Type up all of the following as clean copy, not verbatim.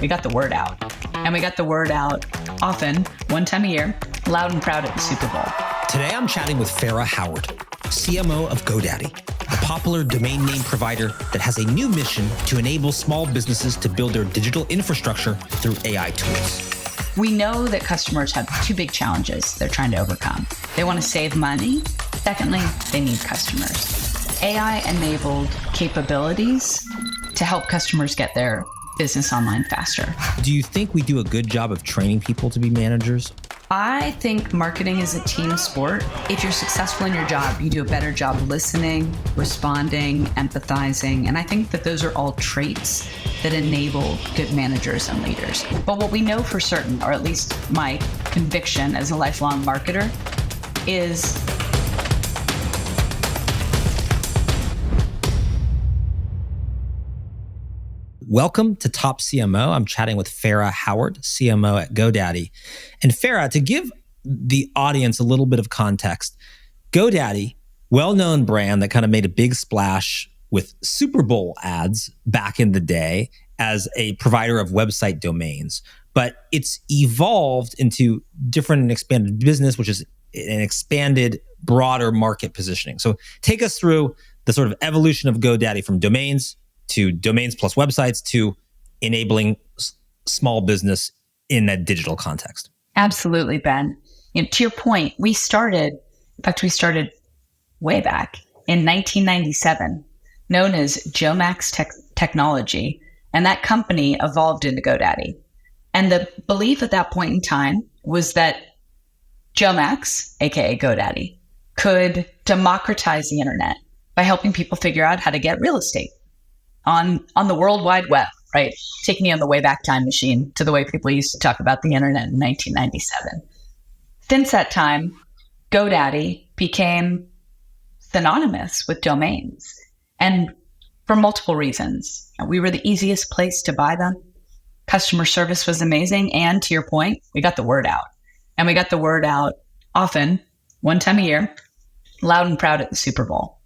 we got the word out. And we got the word out often, one time a year, loud and proud at the Super Bowl. Today, I'm chatting with Fara Howard, CMO of GoDaddy, a popular domain name provider that has a new mission to enable small businesses to build their digital infrastructure through AI tools. We know that customers have two big challenges they're trying to overcome. They want to save money. Secondly, they need customers. AI-enabled capabilities to help customers get their business online faster. Do you think we do a good job of training people to be managers? I think marketing is a team sport. If you're successful in your job, you do a better job listening, responding, empathizing. And I think that those are all traits that enable good managers and leaders. But what we know for certain, or at least my conviction as a lifelong marketer, is Welcome to Top CMO. I'm chatting with Fara Howard, CMO at GoDaddy. And Fara, to give the audience a little bit of context, GoDaddy, well-known brand that kind of made a big splash with Super Bowl ads back in the day as a provider of website domains. But it's evolved into different and expanded business, which is an expanded, broader market positioning. So take us through the sort of evolution of GoDaddy from domains to domains plus websites to enabling small business in a digital context. Absolutely, Ben. To your point, we started way back in 1997, known as Jomax Technology, and that company evolved into GoDaddy. And the belief at that point in time was that Jomax, aka GoDaddy, could democratize the internet by helping people figure out how to get real estate on the World Wide Web, right? Taking you on the way back time machine to the way people used to talk about the internet in 1997. Since that time, GoDaddy became synonymous with domains, and for multiple reasons. We were the easiest place to buy them. Customer service was amazing, and to your point, we got the word out. And we got the word out often, one time a year, loud and proud at the Super Bowl.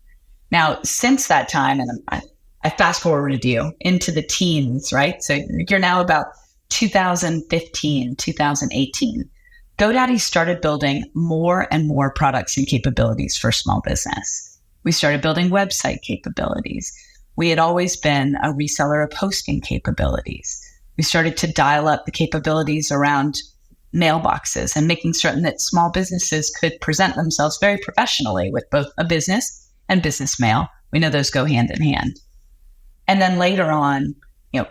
Now, since that time, and I fast forwarded you into the teens, right? So you're now about 2015, 2018. GoDaddy started building more and more products and capabilities for small business. We started building website capabilities. We had always been a reseller of hosting capabilities. We started to dial up the capabilities around mailboxes and making certain that small businesses could present themselves very professionally with both a business and business mail. We know those go hand in hand. And then later on,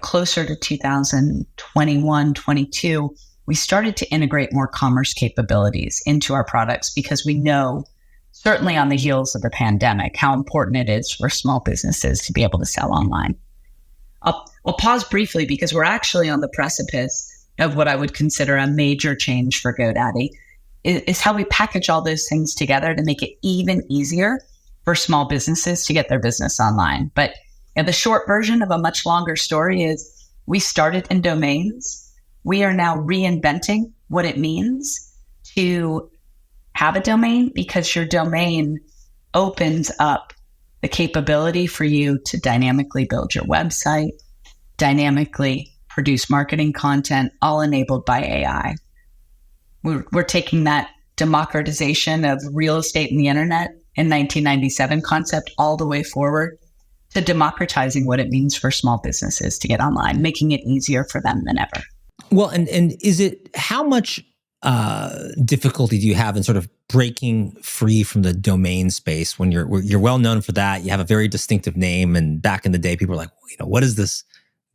closer to 2021, 22, we started to integrate more commerce capabilities into our products because we know, certainly on the heels of the pandemic, how important it is for small businesses to be able to sell online. I'll pause briefly because we're actually on the precipice of what I would consider a major change for GoDaddy, is how we package all those things together to make it even easier for small businesses to get their business online. But the short version of a much longer story is we started in domains. We are now reinventing what it means to have a domain, because your domain opens up the capability for you to dynamically build your website, dynamically produce marketing content, all enabled by AI. We're taking that democratization of real estate and the internet in 1997 concept all the way forward to democratizing what it means for small businesses to get online, making it easier for them than ever. Well, and is it, how much difficulty do you have in sort of breaking free from the domain space when you're well known for that? You have a very distinctive name, and back in the day, people were like, what is this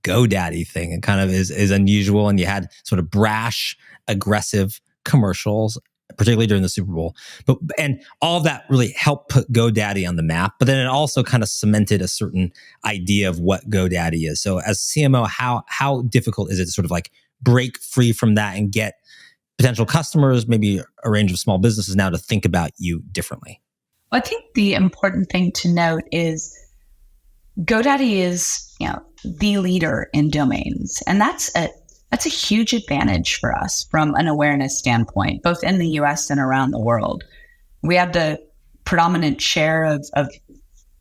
GoDaddy thing? It kind of is unusual, and you had sort of brash, aggressive commercials, particularly during the Super Bowl. And all of that really helped put GoDaddy on the map, but then it also kind of cemented a certain idea of what GoDaddy is. So as CMO, how difficult is it to sort of like break free from that and get potential customers, maybe a range of small businesses now, to think about you differently? Well, I think the important thing to note is GoDaddy is, the leader in domains. And that's a huge advantage for us from an awareness standpoint, both in the US and around the world. We have the predominant share of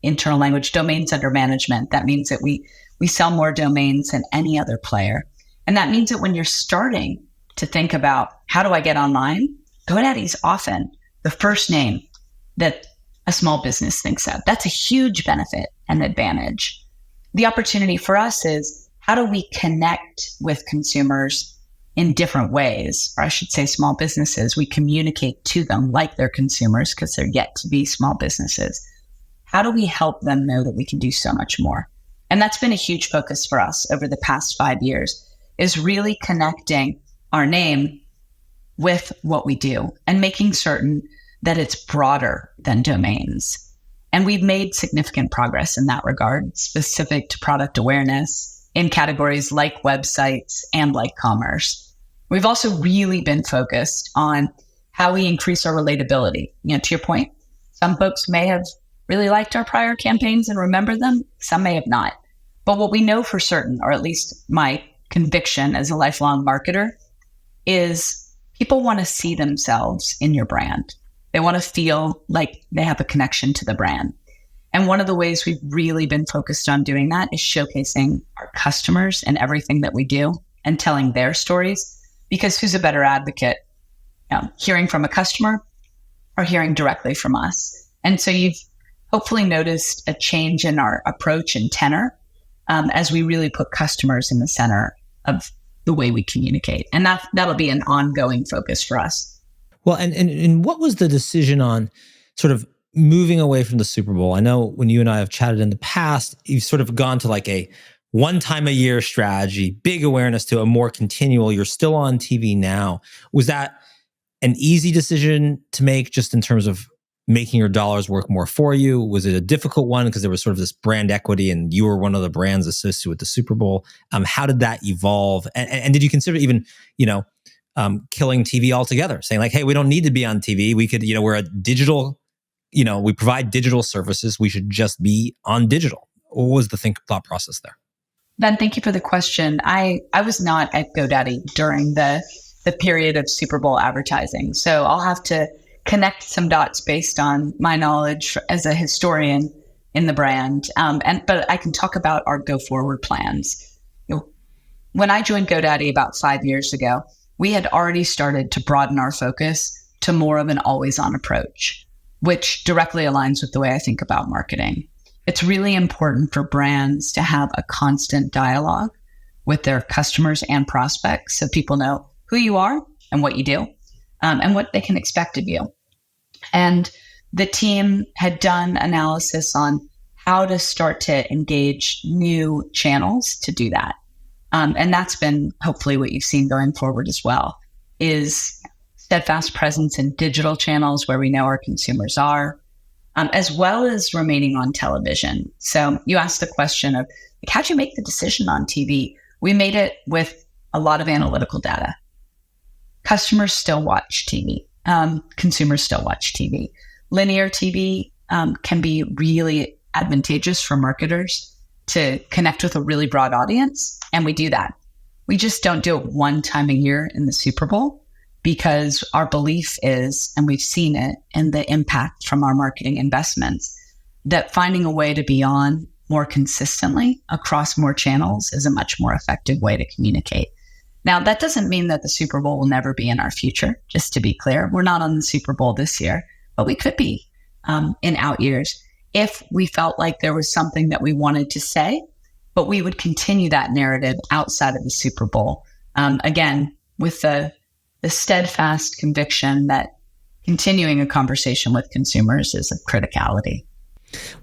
internal language domains under management. That means that we sell more domains than any other player. And that means that when you're starting to think about how do I get online, GoDaddy's often the first name that a small business thinks of. That's a huge benefit and advantage. The opportunity for us is how do we connect with consumers in different ways? Or I should say small businesses. We communicate to them like they're consumers because they're yet to be small businesses. How do we help them know that we can do so much more? And that's been a huge focus for us over the past 5 years, is really connecting our name with what we do and making certain that it's broader than domains. And we've made significant progress in that regard, specific to product awareness in categories like websites and like commerce. We've also really been focused on how we increase our relatability. To your point, some folks may have really liked our prior campaigns and remember them. Some may have not. But what we know for certain, or at least my conviction as a lifelong marketer, is people want to see themselves in your brand. They want to feel like they have a connection to the brand. And one of the ways we've really been focused on doing that is showcasing our customers and everything that we do and telling their stories. Because who's a better advocate, hearing from a customer or hearing directly from us? And so you've hopefully noticed a change in our approach and tenor as we really put customers in the center of the way we communicate. And that'll be an ongoing focus for us. Well, and what was the decision on sort of moving away from the Super Bowl? I know when you and I have chatted in the past, you've sort of gone to like a one time a year strategy, big awareness, to a more continual. You're still on TV now. Was that an easy decision to make just in terms of making your dollars work more for you? Was it a difficult one because there was sort of this brand equity and you were one of the brands associated with the Super Bowl? How did that evolve? And did you consider even, killing TV altogether, saying like, hey, we don't need to be on TV. We could, we're a digital, we provide digital services. We should just be on digital. What was the thought process there? Ben, thank you for the question. I was not at GoDaddy during the period of Super Bowl advertising. So I'll have to connect some dots based on my knowledge as a historian in the brand. But I can talk about our go forward plans. When I joined GoDaddy about 5 years ago, we had already started to broaden our focus to more of an always on approach, which directly aligns with the way I think about marketing. It's really important for brands to have a constant dialogue with their customers and prospects so people know who you are and what you do and what they can expect of you. And the team had done analysis on how to start to engage new channels to do that. And that's been hopefully what you've seen going forward as well, is steadfast presence in digital channels where we know our consumers are, as well as remaining on television. So you asked the question of, how'd you make the decision on TV? We made it with a lot of analytical data. Customers still watch TV. Consumers still watch TV. Linear TV can be really advantageous for marketers to connect with a really broad audience. And we do that. We just don't do it one time a year in the Super Bowl because our belief is, and we've seen it in the impact from our marketing investments, that finding a way to be on more consistently across more channels is a much more effective way to communicate. Now, that doesn't mean that the Super Bowl will never be in our future, just to be clear. We're not on the Super Bowl this year, but we could be in out years if we felt like there was something that we wanted to say, but we would continue that narrative outside of the Super Bowl. Again, with the steadfast conviction that continuing a conversation with consumers is of criticality.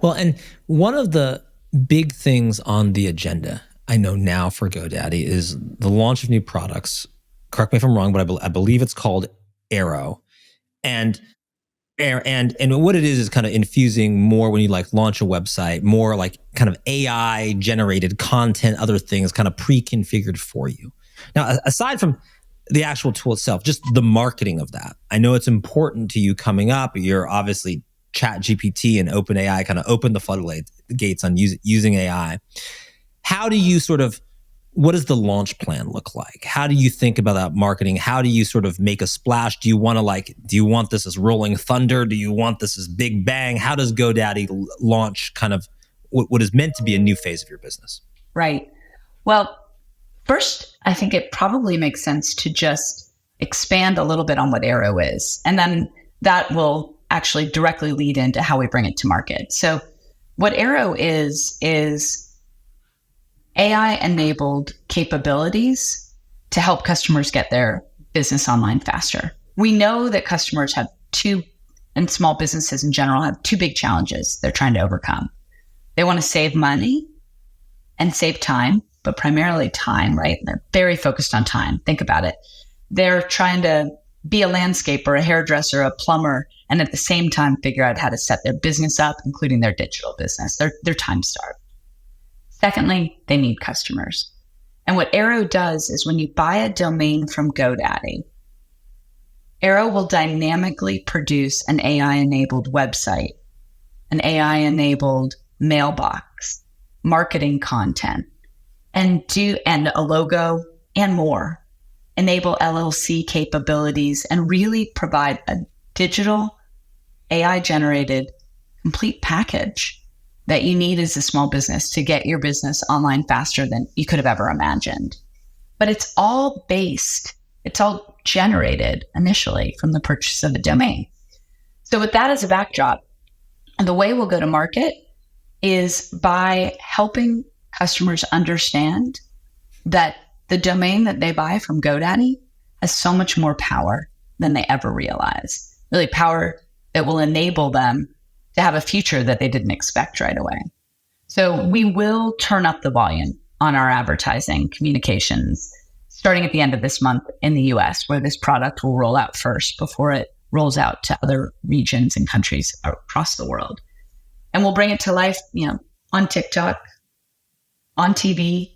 Well, and one of the big things on the agenda, I know now for GoDaddy, is the launch of new products. Correct me if I'm wrong, but I believe it's called Arrow. And what it is kind of infusing more when you like launch a website, more like kind of AI generated content, other things kind of pre-configured for you. Now, aside from the actual tool itself, just the marketing of that, I know it's important to you coming up. You're obviously ChatGPT and OpenAI kind of open the floodgates on using AI. How do you what does the launch plan look like? How do you think about that marketing? How do you sort of make a splash? Do you want this as rolling thunder? Do you want this as big bang? How does GoDaddy launch kind of what is meant to be a new phase of your business? Right. Well, First, I think it probably makes sense to just expand a little bit on what Aero is. And then that will actually directly lead into how we bring it to market. So what Aero is AI-enabled capabilities to help customers get their business online faster. We know that customers and small businesses in general have two big challenges they're trying to overcome. They want to save money and save time, but primarily time, right? They're very focused on time. Think about it. They're trying to be a landscaper, a hairdresser, a plumber, and at the same time figure out how to set their business up, including their digital business. They're time starved. Secondly, they need customers. And what Aero does is when you buy a domain from GoDaddy, Aero will dynamically produce an AI-enabled website, an AI-enabled mailbox, marketing content, and a logo and more. Enable LLC capabilities and really provide a digital AI-generated complete package that you need as a small business to get your business online faster than you could have ever imagined. But it's all generated initially from the purchase of a domain. So with that as a backdrop, the way we'll go to market is by helping customers understand that the domain that they buy from GoDaddy has so much more power than they ever realize. Really power that will enable them to have a future that they didn't expect right away. So we will turn up the volume on our advertising communications starting at the end of this month in the US, where this product will roll out first before it rolls out to other regions and countries across the world. And we'll bring it to life, on TikTok, on TV,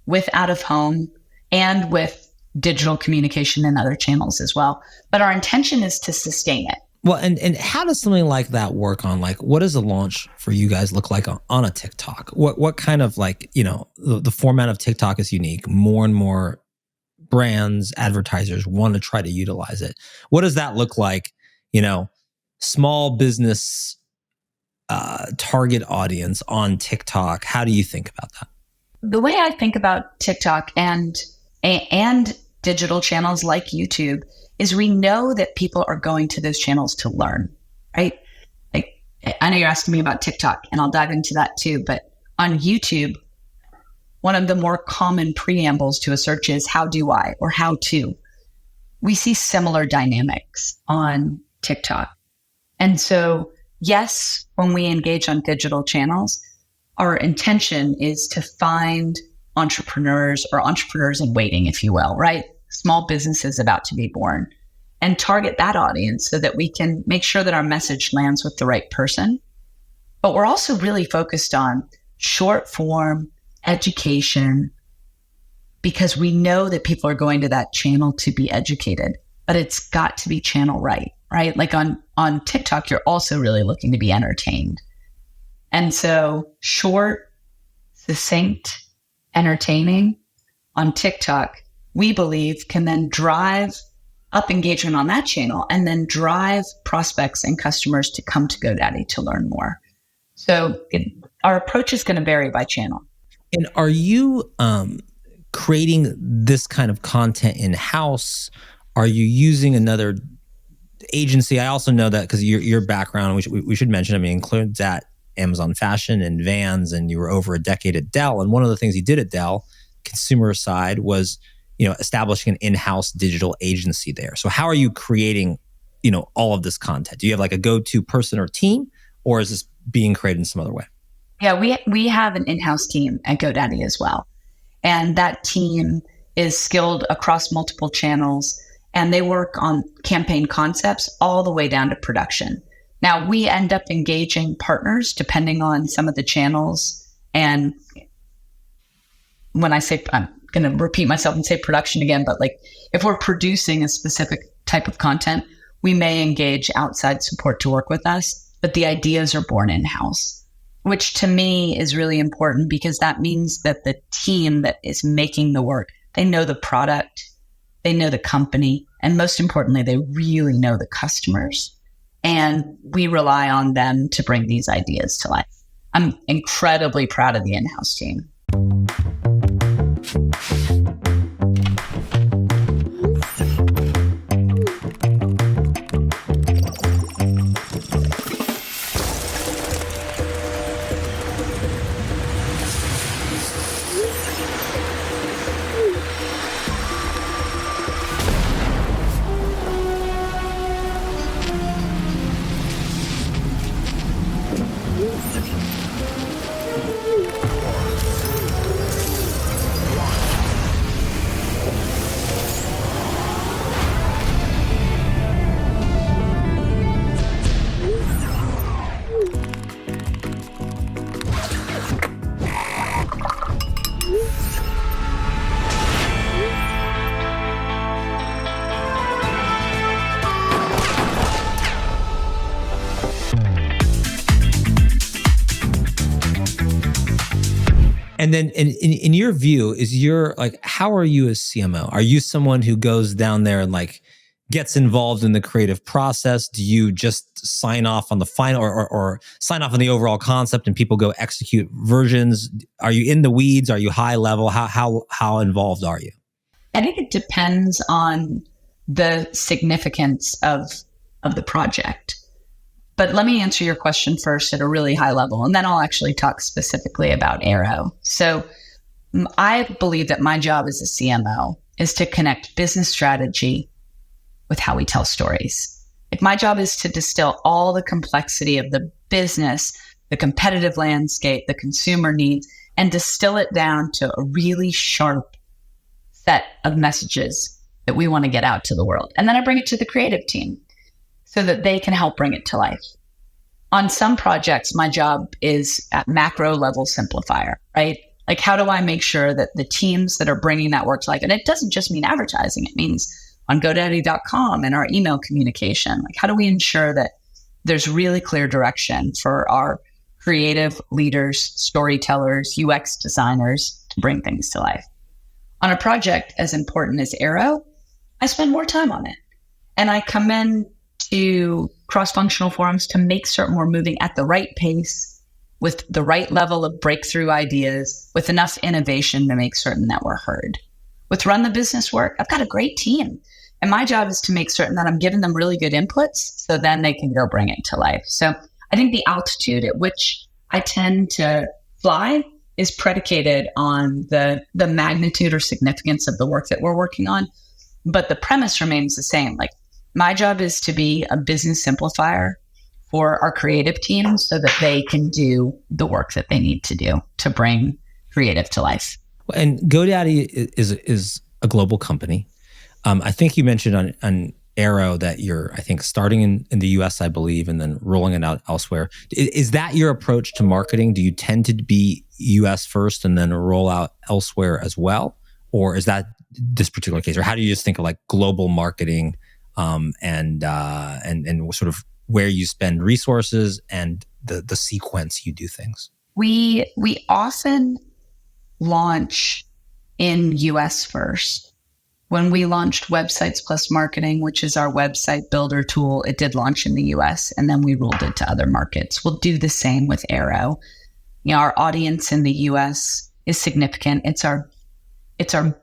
with out of home, and with digital communication and other channels as well. But our intention is to sustain it. Well, and how does something like that work on, what does a launch for you guys look like on a TikTok? What kind of the format of TikTok is unique. More and more brands, advertisers want to try to utilize it. What does that look like? Small business target audience on TikTok. How do you think about that? The way I think about TikTok and digital channels like YouTube is we know that people are going to those channels to learn, right? I know you're asking me about TikTok, and I'll dive into that too. But on YouTube, one of the more common preambles to a search is how do I or how to. We see similar dynamics on TikTok. And so, yes, when we engage on digital channels, our intention is to find entrepreneurs or entrepreneurs in waiting, if you will, right? Small businesses about to be born, and target that audience so that we can make sure that our message lands with the right person. But we're also really focused on short form education because we know that people are going to that channel to be educated, but it's got to be channel right? Like on TikTok, you're also really looking to be entertained. And so short, succinct, entertaining on TikTok, we believe can then drive up engagement on that channel and then drive prospects and customers to come to GoDaddy to learn more. So our approach is going to vary by channel. And are you creating this kind of content in-house? Are you using another agency? I also know that because your background, we should mention, includes at Amazon Fashion and Vans, and you were over a decade at Dell. And one of the things you did at Dell, consumer side, was establishing an in-house digital agency there. So how are you creating all of this content? Do you have a go-to person or team, or is this being created in some other way? Yeah, we have an in-house team at GoDaddy as well. And that team is skilled across multiple channels, and they work on campaign concepts all the way down to production. Now, we end up engaging partners depending on some of the channels. And when I say, I'm going to repeat myself and say production again, but if we're producing a specific type of content, we may engage outside support to work with us, but the ideas are born in-house, which to me is really important because that means that the team that is making the work, they know the product, they know the company, and most importantly, they really know the customers. And we rely on them to bring these ideas to life. I'm incredibly proud of the in-house team. And then in your view, how are you as CMO? Are you someone who goes down there and like gets involved in the creative process? Do you just sign off on the final or sign off on the overall concept and people go execute versions? Are you in the weeds? Are you high level? How involved are you? I think it depends on the significance of the project. But let me answer your question first at a really high level, and then I'll actually talk specifically about Aero. So I believe that my job as a CMO is to connect business strategy with how we tell stories. If my job is to distill all the complexity of the business, the competitive landscape, the consumer needs, and distill it down to a really sharp set of messages that we want to get out to the world. And then I bring it to the creative team so that they can help bring it to life. On some projects, my job is at macro level simplifier, right? Like, how do I make sure that the teams that are bringing that work to life, and it doesn't just mean advertising, it means on GoDaddy.com and our email communication. Like, how do we ensure that there's really clear direction for our creative leaders, storytellers, UX designers to bring things to life? On a project as important as Aero, I spend more time on it. And I come in to cross-functional forums to make certain we're moving at the right pace with the right level of breakthrough ideas, with enough innovation to make certain that we're heard. With run the business work, I've got a great team. And my job is to make certain that I'm giving them really good inputs so then they can go bring it to life. So I think the altitude at which I tend to fly is predicated on the magnitude or significance of the work that we're working on. But the premise remains the same. Like, my job is to be a business simplifier for our creative team so that they can do the work that they need to do to bring creative to life. And GoDaddy is a global company. I think you mentioned on Aero that you're, I think, starting in the US, I believe, and then rolling it out elsewhere. Is that your approach to marketing? Do you tend to be US first and then roll out elsewhere as well? Or is that this particular case? Or how do you just think of like global marketing and sort of where you spend resources and the sequence you do things? We often launch in US first. When we launched Websites Plus Marketing, which is our website builder tool, it did launch in the US, and then we rolled it to other markets. We'll do the same with Aero. You know, our audience in the US is significant. It's our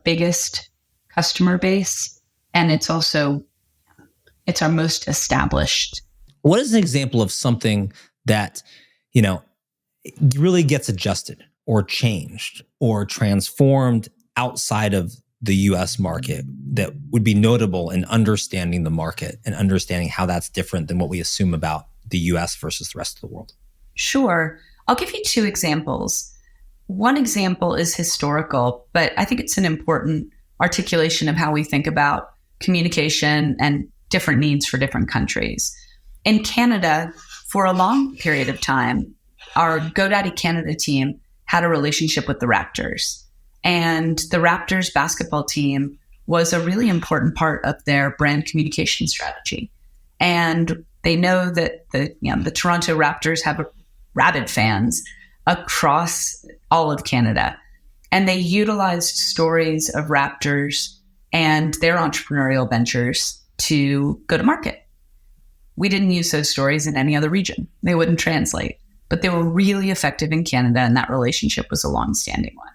biggest customer base, and it's our most established. What is an example of something that, really gets adjusted or changed or transformed outside of the US market that would be notable in understanding the market and understanding how that's different than what we assume about the US versus the rest of the world? Sure. I'll give you two examples. One example is historical, but I think it's an important articulation of how we think about communication and different needs for different countries. In Canada, for a long period of time, our GoDaddy Canada team had a relationship with the Raptors. And the Raptors basketball team was a really important part of their brand communication strategy. And they know that the Toronto Raptors have rabid fans across all of Canada. And they utilized stories of Raptors and their entrepreneurial ventures to go to market. We didn't use those stories in any other region. They wouldn't translate, but they were really effective in Canada, and that relationship was a long-standing one.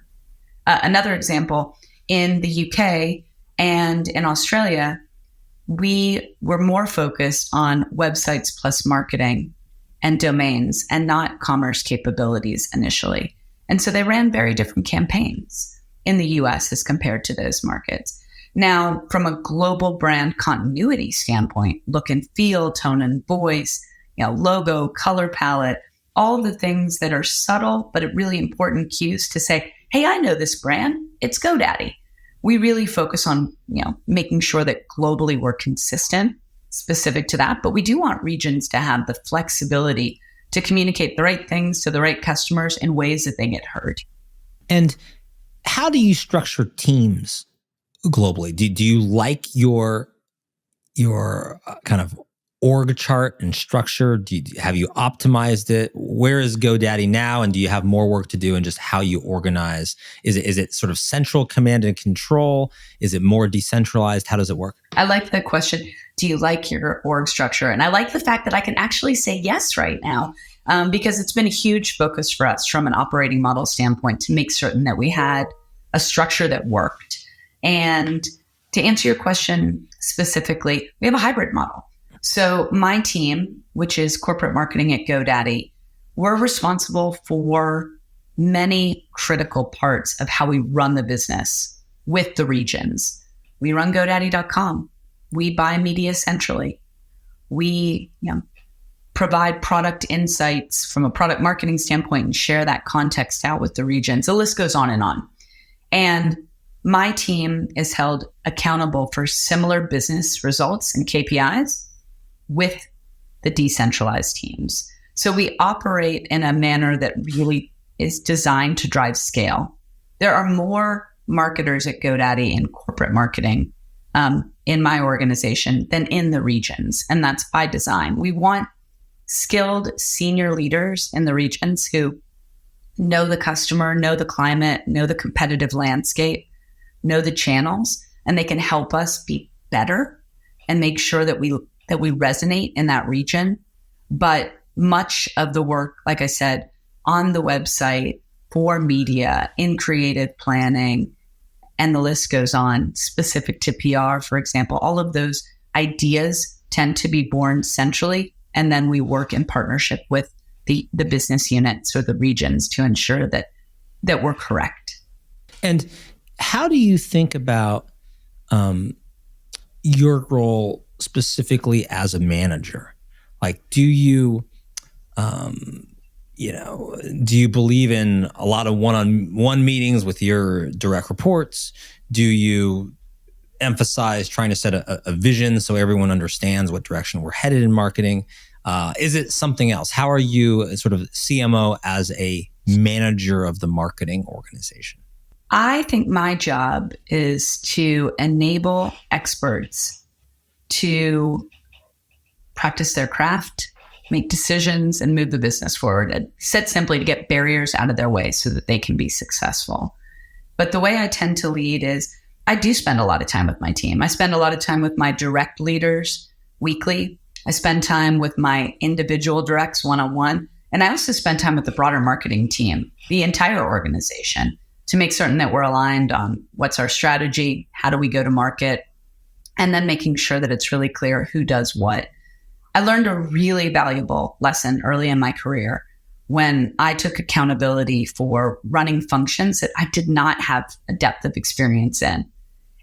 Another example, in the UK and in Australia, we were more focused on Websites Plus Marketing and domains and not commerce capabilities initially. And so they ran very different campaigns in the US as compared to those markets. Now, from a global brand continuity standpoint, look and feel, tone and voice, logo, color palette, all the things that are subtle but really important cues to say, hey, I know this brand, it's GoDaddy. We really focus on, making sure that globally we're consistent, specific to that, but we do want regions to have the flexibility to communicate the right things to the right customers in ways that they get heard. And how do you structure teams globally? Do you like your kind of org chart and structure? Have you optimized it? Where is GoDaddy now? And do you have more work to do in just how you organize? Is it sort of central command and control? Is it more decentralized? How does it work? I like the question. Do you like your org structure? And I like the fact that I can actually say yes right now, because it's been a huge focus for us from an operating model standpoint to make certain that we had a structure that worked. And to answer your question specifically, we have a hybrid model. So my team, which is corporate marketing at GoDaddy, we're responsible for many critical parts of how we run the business with the regions. We run GoDaddy.com. We buy media centrally. We provide product insights from a product marketing standpoint and share that context out with the regions. The list goes on and on. And my team is held accountable for similar business results and KPIs with the decentralized teams. So we operate in a manner that really is designed to drive scale. There are more marketers at GoDaddy in corporate marketing in my organization than in the regions. And that's by design. We want skilled senior leaders in the regions who know the customer, know the climate, know the competitive landscape, know the channels, and they can help us be better and make sure that we resonate in that region. But much of the work, like I said, on the website, for media, in creative planning, and the list goes on, specific to PR, for example, all of those ideas tend to be born centrally. And then we work in partnership with the business units or the regions to ensure that we're correct. And how do you think about your role specifically as a manager? Like, do you believe in a lot of one-on-one meetings with your direct reports? Do you emphasize trying to set a vision so everyone understands what direction we're headed in marketing? Is it something else? How are you sort of CMO as a manager of the marketing organization? I think my job is to enable experts to practice their craft, make decisions, and move the business forward. And said simply, to get barriers out of their way so that they can be successful. But the way I tend to lead is I do spend a lot of time with my team. I spend a lot of time with my direct leaders weekly. I spend time with my individual directs one-on-one. And I also spend time with the broader marketing team, the entire organization, to make certain that we're aligned on what's our strategy, how do we go to market, and then making sure that it's really clear who does what. I learned a really valuable lesson early in my career when I took accountability for running functions that I did not have a depth of experience in.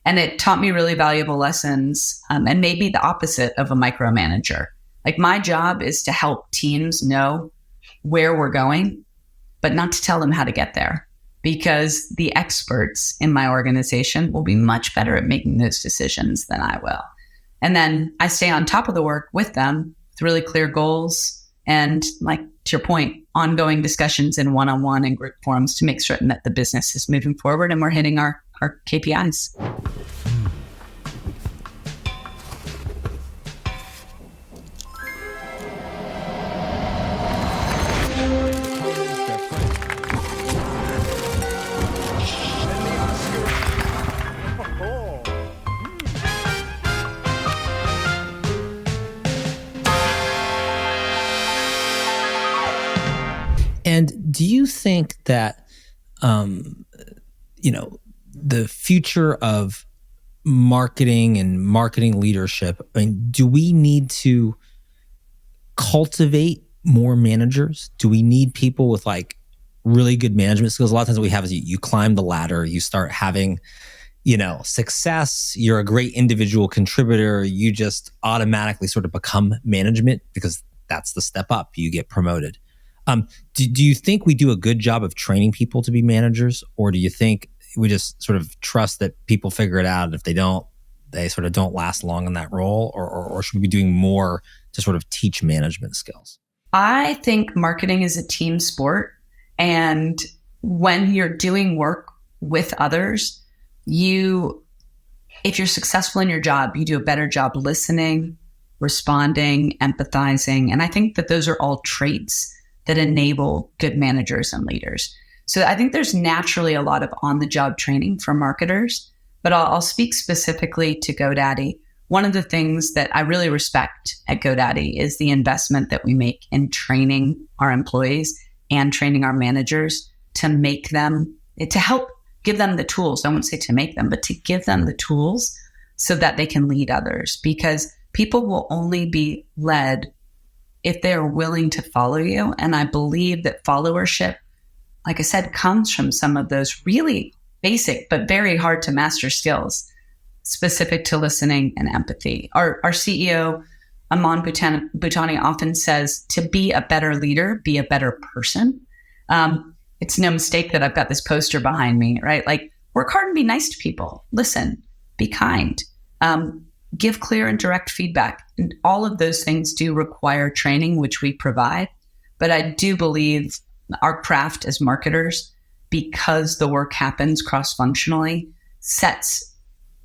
And it taught me really valuable lessons and made me the opposite of a micromanager. Like, my job is to help teams know where we're going, but not to tell them how to get there, because the experts in my organization will be much better at making those decisions than I will. And then I stay on top of the work with them with really clear goals and, like, to your point, ongoing discussions in one-on-one and group forums to make certain that the business is moving forward and we're hitting our KPIs. And do you think that, the future of marketing and marketing leadership, I mean, do we need to cultivate more managers? Do we need people with like really good management skills? A lot of times what we have is you climb the ladder, you start having, success, you're a great individual contributor, you just automatically sort of become management because that's the step up, you get promoted. Do you think we do a good job of training people to be managers, or do you think we just sort of trust that people figure it out, and if they don't, they sort of don't last long in that role, or should we be doing more to sort of teach management skills? I think marketing is a team sport, and when you're doing work with others, if you're successful in your job, you do a better job listening, responding, empathizing. And I think that those are all traits that enable good managers and leaders. So I think there's naturally a lot of on-the-job training for marketers, but I'll speak specifically to GoDaddy. One of the things that I really respect at GoDaddy is the investment that we make in training our employees and training our managers to make them, to help give them the tools. I won't say to make them, but to give them the tools so that they can lead others, because people will only be led if they're willing to follow you. And I believe that followership, like I said, comes from some of those really basic, but very hard to master skills specific to listening and empathy. Our CEO, Aman Bhutani, often says, to be a better leader, be a better person. It's no mistake that I've got this poster behind me, right? Like, work hard and be nice to people. Listen, be kind. Give clear and direct feedback. And all of those things do require training, which we provide. But I do believe our craft as marketers, because the work happens cross-functionally, sets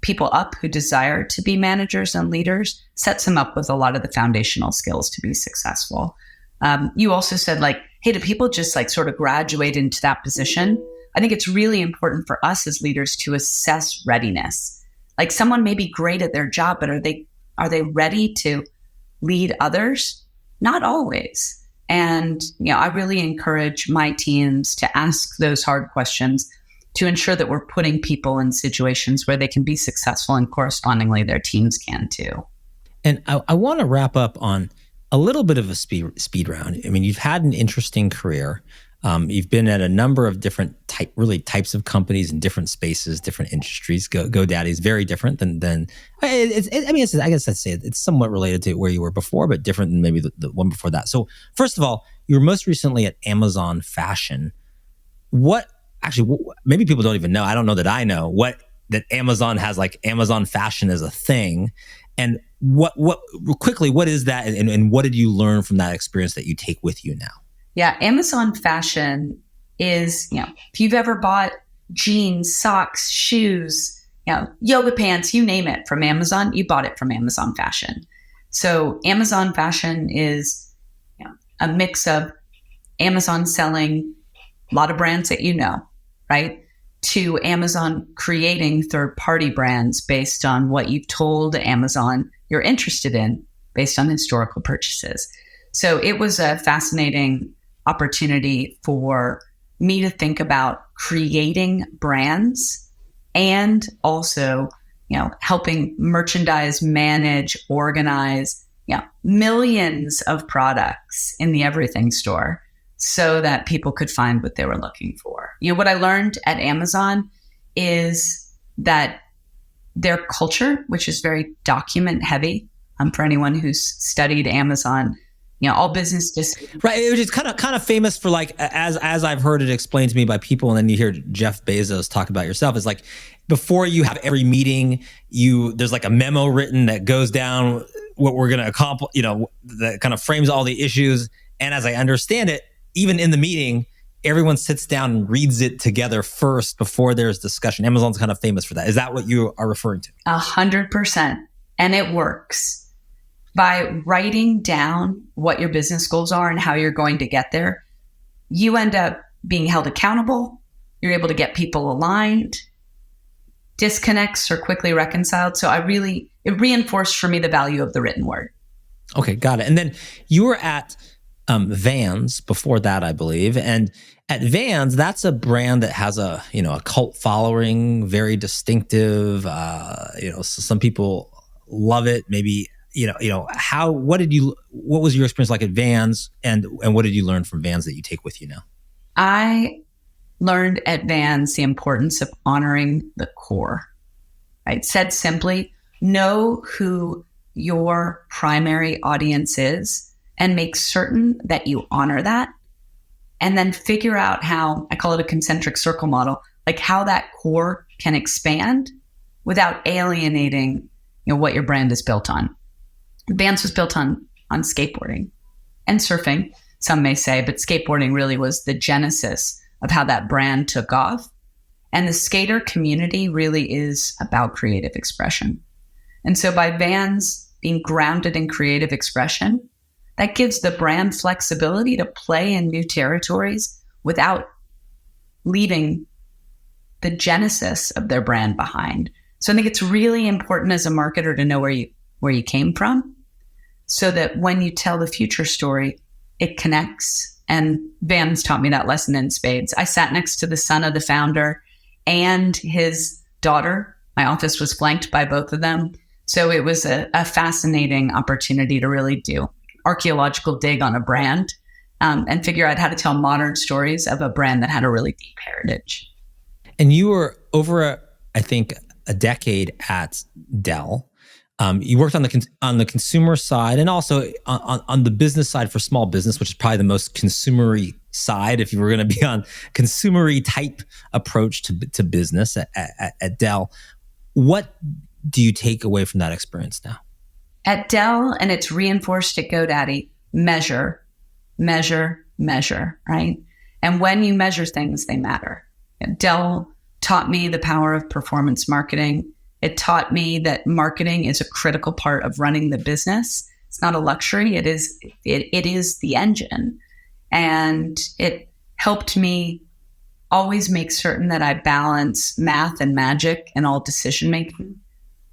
people up who desire to be managers and leaders, sets them up with a lot of the foundational skills to be successful. You also said, like, hey, do people just like sort of graduate into that position? I think it's really important for us as leaders to assess readiness. Like, someone may be great at their job, but are they ready to lead others? Not always. And, I really encourage my teams to ask those hard questions to ensure that we're putting people in situations where they can be successful, and correspondingly their teams can too. And I want to wrap up on a little bit of a speed round. I mean, you've had an interesting career. You've been at a number of different types of companies in different spaces, different industries. GoDaddy is very different than I guess I'd say it's somewhat related to where you were before, but different than maybe the one before that. So first of all, you were most recently at Amazon Fashion. Maybe people don't even know. I don't know that I know that Amazon has, like, Amazon Fashion as a thing. And what is that? And what did you learn from that experience that you take with you now? Yeah, Amazon Fashion is, if you've ever bought jeans, socks, shoes, yoga pants, you name it from Amazon, you bought it from Amazon Fashion. So Amazon Fashion is a mix of Amazon selling a lot of brands that right? To Amazon creating third-party brands based on what you've told Amazon you're interested in based on historical purchases. So it was a fascinating opportunity for me to think about creating brands and also, helping merchandise, manage, organize, millions of products in the everything store so that people could find what they were looking for. What I learned at Amazon is that their culture, which is very document heavy, for anyone who's studied Amazon, all business right. It was just kind of famous for, like, as I've heard it explained to me by people, and then you hear Jeff Bezos talk about yourself, is like, before you have every meeting, there's like a memo written that goes down what we're going to accomplish, that kind of frames all the issues. And as I understand it, even in the meeting, everyone sits down and reads it together first before there's discussion. Amazon's kind of famous for that. Is that what you are referring to? 100%. And it works. By writing down what your business goals are and how you're going to get there, you end up being held accountable. You're able to get people aligned. Disconnects are quickly reconciled. So it reinforced for me the value of the written word. Okay, got it. And then you were at Vans before that, I believe. And at Vans, that's a brand that has a cult following, very distinctive. So some people love it. Maybe what was your experience like at Vans, and what did you learn from Vans that you take with you now? I learned at Vans the importance of honoring the core. Right? Said simply, know who your primary audience is and make certain that you honor that, and then figure out how, I call it a concentric circle model, like how that core can expand without alienating what your brand is built on. Vans was built on skateboarding and surfing, some may say, but skateboarding really was the genesis of how that brand took off. And the skater community really is about creative expression. And so by Vans being grounded in creative expression, that gives the brand flexibility to play in new territories without leaving the genesis of their brand behind. So I think it's really important as a marketer to know where you came from, so that when you tell the future story, it connects. And Van's taught me that lesson in spades. I sat next to the son of the founder and his daughter. My office was flanked by both of them. So it was a fascinating opportunity to really do archaeological dig on a brand and figure out how to tell modern stories of a brand that had a really deep heritage. And you were over, I think, a decade at Dell. You worked on the consumer side and also on the business side for small business, which is probably the most consumery side if you were going to be on consumery type approach to business at Dell. What do you take away from that experience now? At Dell, and it's reinforced at GoDaddy, measure, right? And when you measure things, they matter. Dell taught me the power of performance marketing. It taught me that marketing is a critical part of running the business. It's not a luxury. It is the engine. And it helped me always make certain that I balance math and magic in all decision making.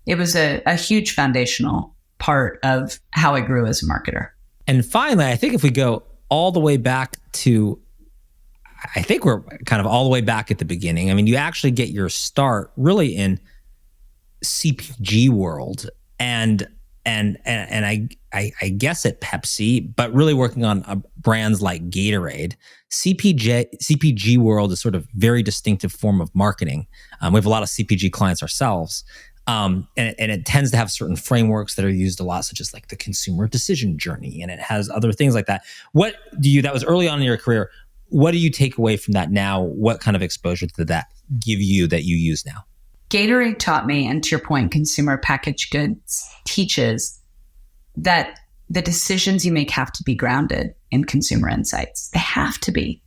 It was a huge foundational part of how I grew as a marketer. And finally, I think if we go all the way back to, I think we're kind of all the way back at the beginning. I mean, you actually get your start really in CPG world and I guess at Pepsi, but really working on brands like Gatorade. CPG world is sort of very distinctive form of marketing. We have a lot of CPG clients ourselves. And it tends to have certain frameworks that are used a lot, such as like the consumer decision journey, and it has other things like that. That was early on in your career. What do you take away from that now? What kind of exposure did that give you that you use now? Gatorade taught me, and to your point, consumer packaged goods teaches that the decisions you make have to be grounded in consumer insights. They have to be.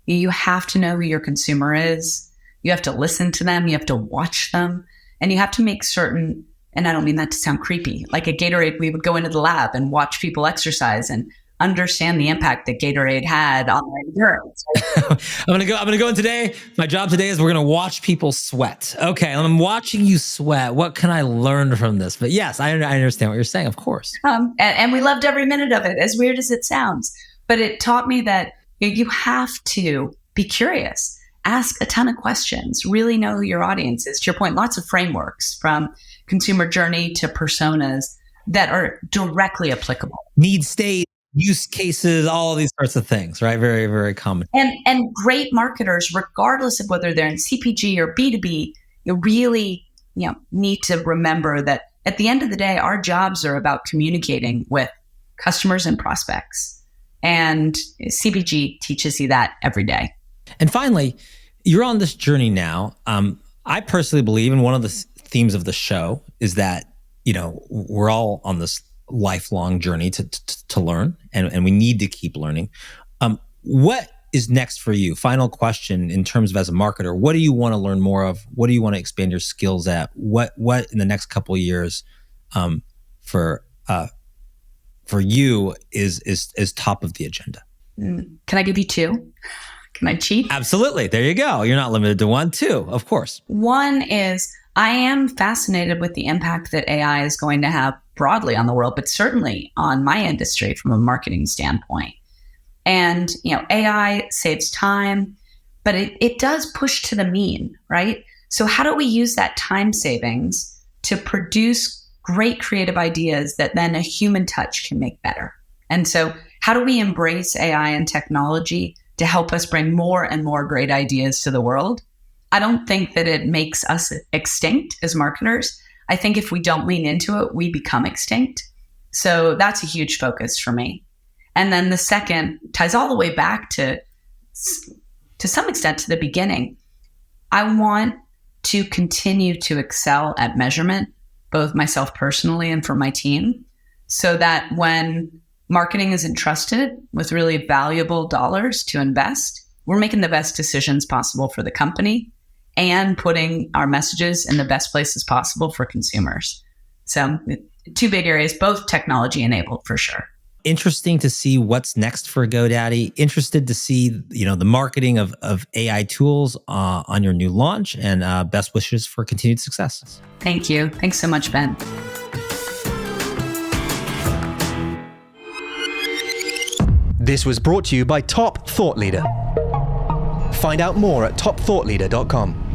You have to know who your consumer is. You have to listen to them. You have to watch them. And you have to make certain, and I don't mean that to sound creepy, like at Gatorade, we would go into the lab and watch people exercise and understand the impact that Gatorade had on their endurance. I'm gonna go in today. My job today is we're gonna watch people sweat. Okay, I'm watching you sweat. What can I learn from this? But yes, I understand what you're saying, of course. And we loved every minute of it, as weird as it sounds. But it taught me that you have to be curious. Ask a ton of questions, really know who your audience is. To your point, lots of frameworks from consumer journey to personas that are directly applicable. Need state, use cases, all of these sorts of things, right? Very, very common. And great marketers, regardless of whether they're in CPG or B2B, you really need to remember that at the end of the day, our jobs are about communicating with customers and prospects. And CPG teaches you that every day. And finally, you're on this journey now. I personally believe, and one of the themes of the show is that, we're all on this lifelong journey to learn, and we need to keep learning. What is next for you? Final question in terms of as a marketer, what do you want to learn more of? What do you want to expand your skills at? What in the next couple of years for you is top of the agenda? Can I give you two? Can I cheat? Absolutely. There you go. You're not limited to one, two, of course. One is I am fascinated with the impact that AI is going to have broadly on the world, but certainly on my industry from a marketing standpoint. And, AI saves time, but it does push to the mean, right? So how do we use that time savings to produce great creative ideas that then a human touch can make better? And so how do we embrace AI and technology to help us bring more and more great ideas to the world? I don't think that it makes us extinct as marketers. I think if we don't lean into it, we become extinct. So that's a huge focus for me. And then the second ties all the way back to some extent to the beginning. I want to continue to excel at measurement, both myself personally and for my team, so that when marketing is entrusted with really valuable dollars to invest, we're making the best decisions possible for the company and putting our messages in the best places possible for consumers. So two big areas, both technology enabled for sure. Interesting to see what's next for GoDaddy. Interested to see, the marketing of AI tools on your new launch, and best wishes for continued success. Thank you. Thanks so much, Ben. This was brought to you by Top Thought Leader. Find out more at topthoughtleader.com.